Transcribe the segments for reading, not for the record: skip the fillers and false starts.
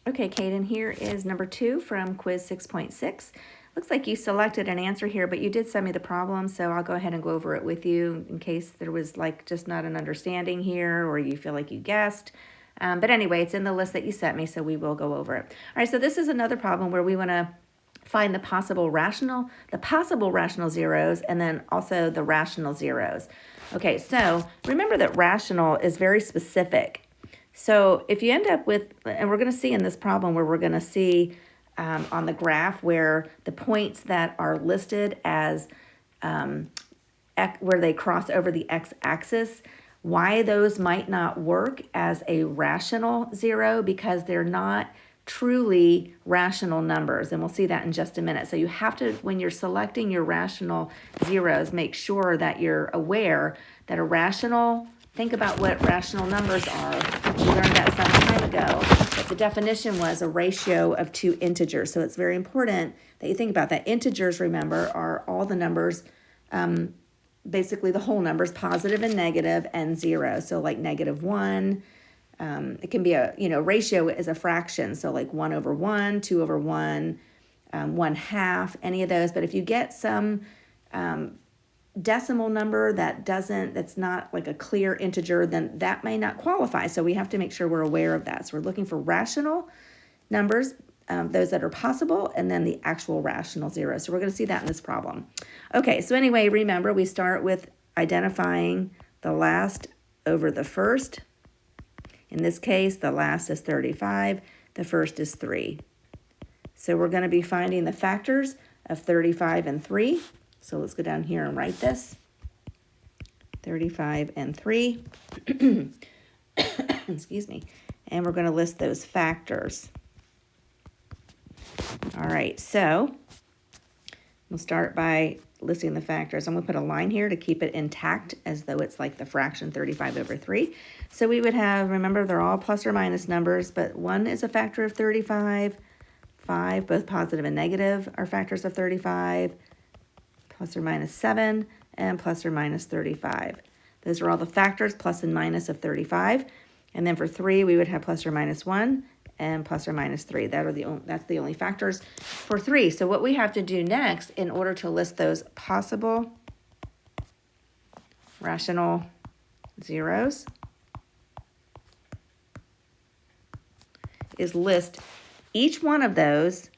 Okay, Kaden, here is number 2 from quiz 6.6. Looks like you selected an answer here, but you did send me the problem, so I'll go ahead and go over it with you in case there was like just not an understanding here or you feel like you guessed. But anyway, it's in the list that you sent me, so we will go over it. All right, so this is another problem where we want to find the possible rational zeros, and then also the rational zeros. Okay, so remember that rational is very specific. So if you end up with, and we're going to see in this problem where we're going to see on the graph where the points that are listed as where they cross over the x-axis, why those might not work as a rational zero because they're not truly rational numbers, and we'll see that in just a minute. So you have to, when you're selecting your rational zeros, make sure that you're aware that a rational, think about what rational numbers are. We learned that some time ago, but the definition was a ratio of two integers. So it's very important that you think about that. Integers, remember, are all the numbers, basically the whole numbers, positive and negative, and zero. So like -1, it can be a, ratio is a fraction. So like 1/1, 2/1, 1/2, any of those. But if you get some decimal number that's not like a clear integer, then that may not qualify. So we have to make sure we're aware of that. So we're looking for rational numbers, those that are possible, and then the actual rational zeros. So we're going to see that in this problem. Okay, so anyway, remember we start with identifying the last over the first. In this case, the last is 35, the first is 3. So we're going to be finding the factors of 35 and 3. So let's go down here and write this. 35 and 3. Excuse me. And we're going to list those factors. All right, so we'll start by listing the factors. I'm going to put a line here to keep it intact as though it's like the fraction 35/3. So we would have, remember, they're all plus or minus numbers, but 1 is a factor of 35. 5, both positive and negative, are factors of 35. Plus or minus 7, and plus or minus 35. Those are all the factors, plus and minus of 35. And then for 3, we would have plus or minus 1 and plus or minus 3. That's the only factors for 3. So what we have to do next in order to list those possible rational zeros is list each one of those.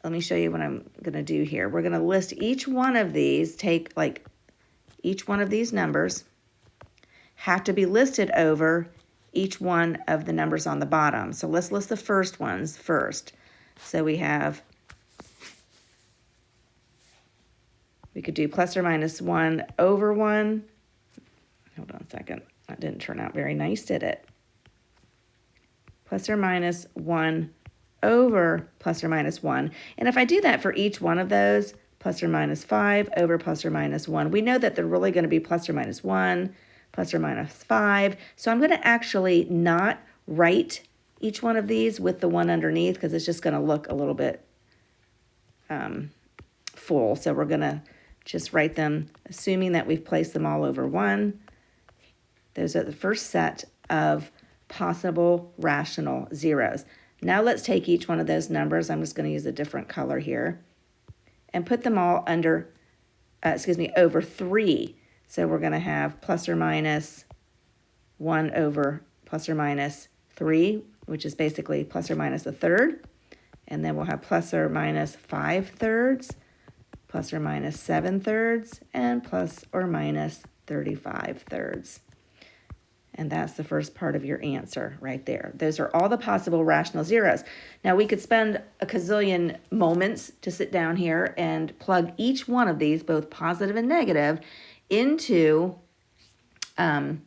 Let me show you what I'm going to do here. We're going to list each one of these, take like each one of these numbers, have to be listed over each one of the numbers on the bottom. So let's list the first ones first. So we could do plus or minus 1/1. Hold on a second. That didn't turn out very nice, did it? Plus or minus 1 over plus or minus 1. And if I do that for each one of those, plus or minus 5 over plus or minus 1, we know that they're really going to be plus or minus 1, plus or minus 5. So I'm going to actually not write each one of these with the 1 underneath because it's just going to look a little bit full. So we're going to just write them, assuming that we've placed them all over 1. Those are the first set of possible rational zeros. Now let's take each one of those numbers. I'm just going to use a different color here and put them all under, over 3. So we're going to have plus or minus 1 over plus or minus 3, which is basically plus or minus a third. And then we'll have plus or minus 5/3, plus or minus 7/3, and plus or minus 35/3. And that's the first part of your answer right there. Those are all the possible rational zeros. Now, we could spend a gazillion moments to sit down here and plug each one of these, both positive and negative, into a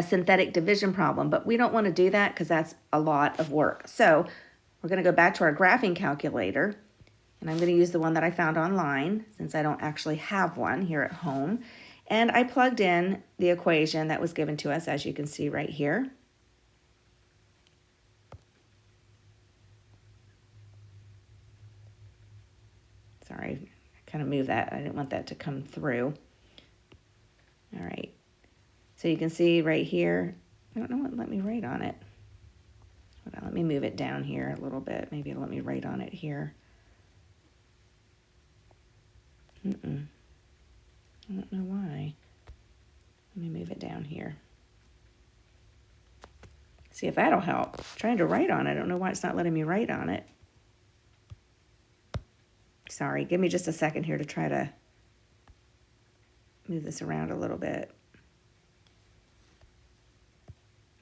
synthetic division problem. But we don't want to do that because that's a lot of work. So we're going to go back to our graphing calculator. And I'm going to use the one that I found online since I don't actually have one here at home. And I plugged in the equation that was given to us, as you can see right here. Sorry, I kind of moved that. I didn't want that to come through. All right. So you can see right here. I don't know what let me write on it. Hold on, let me move it down here a little bit. Maybe it'll let me write on it here. I don't know why. Let me move it down here. See if that'll help. I'm trying to write on it. I don't know why it's not letting me write on it. Sorry, give me just a second here to try to move this around a little bit.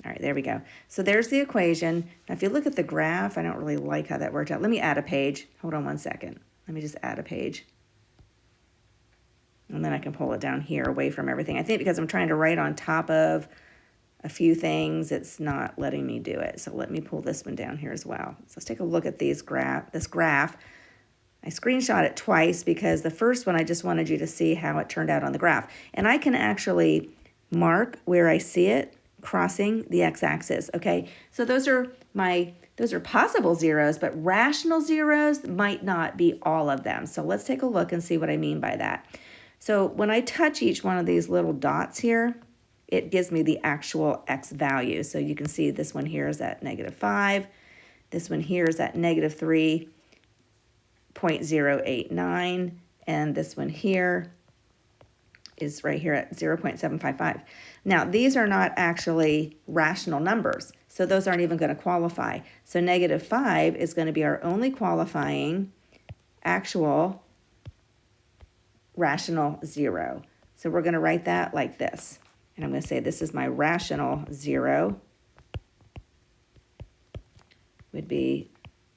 All right, there we go. So there's the equation. Now, if you look at the graph, I don't really like how that worked out. Let me add a page. Hold on one second. Let me just add a page. And then I can pull it down here away from everything. I think because I'm trying to write on top of a few things, it's not letting me do it. So let me pull this one down here as well. So let's take a look at this graph. I screenshot it twice because the first one I just wanted you to see how it turned out on the graph. And I can actually mark where I see it crossing the x-axis, okay? So those are possible zeros, but rational zeros might not be all of them. So let's take a look and see what I mean by that. So when I touch each one of these little dots here, it gives me the actual x value. So you can see this one here is at -5. This one here is at -3.089. And this one here is right here at 0.755. Now, these are not actually rational numbers, so those aren't even going to qualify. So -5 is going to be our only qualifying actual rational zero. So we're going to write that like this. And I'm going to say this is my rational zero. Would be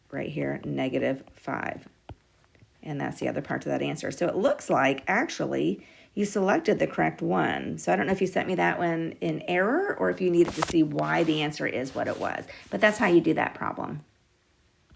right here, -5. And that's the other part of that answer. So it looks like actually you selected the correct one. So I don't know if you sent me that one in error or if you needed to see why the answer is what it was. But that's how you do that problem.